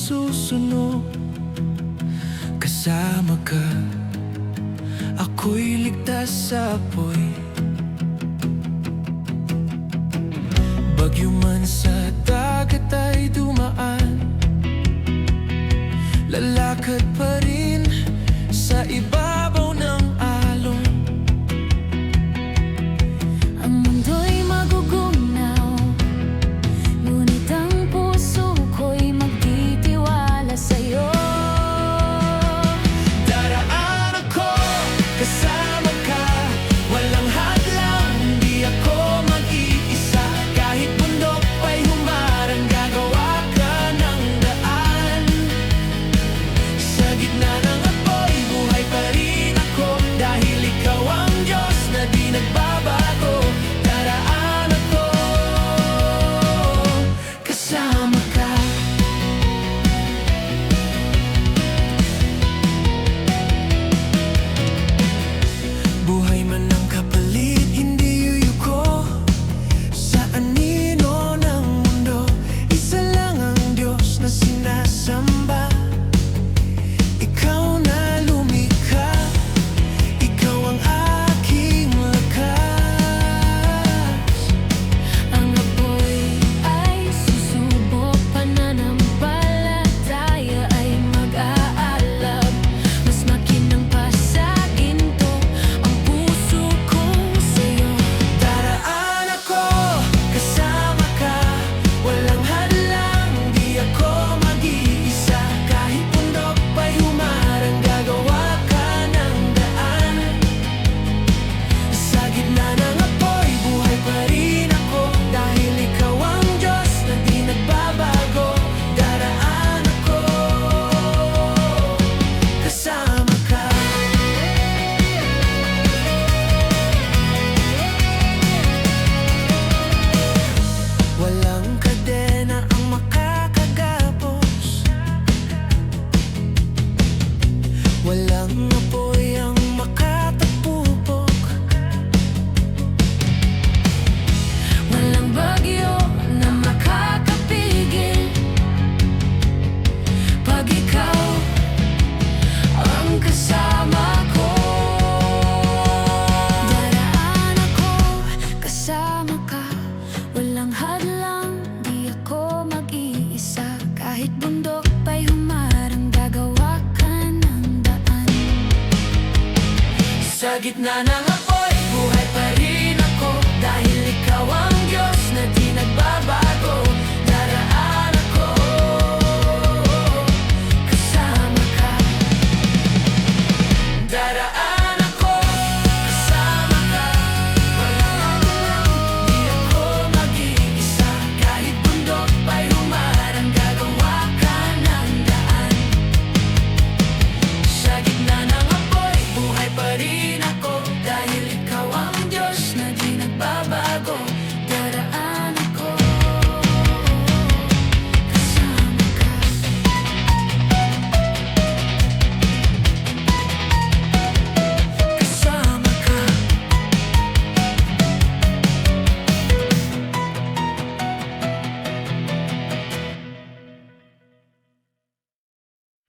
susunog. Kasama ka, ako'y ligtas sa apoy. Bagyo man sa dagat ay dumaan, lalakad pa rin sa ibabaw ng alon. Ang mundo'y magugunaw, ngunit ang puso ko'y magtitiwala sa'yo. Daraan ako, kasama ka, walang hadlang, di ako mag-iisa. Kahit bundok pa'y humarang, gagawa ka ng daan. Sa gitna ng apoy, buhay pa rin ako, dahil ikaw ang Diyos na di nagbabago. Daraan ako, kasama ka. Buhay man ang kapalit, hindi yuyuko sa anino ng mundo. Isa lang ang Diyos na sinasamba, ikaw na lumikha, ikaw ang aking lakas. Ang apoy ay susubok, pananampalataya ay mag-aalab. Mas makinang pa sa ginto ang puso ko sa'yo. Daraan ako, kasama ka, walang hadlang, di ako mag-iisa. Kahit bundok pa'y humarang, gagawa ka ng daan. Sa gitna ng apoy, buhay pa rin ako, dahil ikaw ang Diyos na di nagbabago. Daraan ako, kasama ka. Walang kadena ang makakagapos, walang apoy ang makatagpupok. Walang bagyo na makakapigil pag ikaw ang kasama ko. Daraan ako, kasama ka, walang hadlang, di ako mag-iisa. Kahit bundok pa'y humarang, gagawa ka ng daan. Sa gitna ng apoy,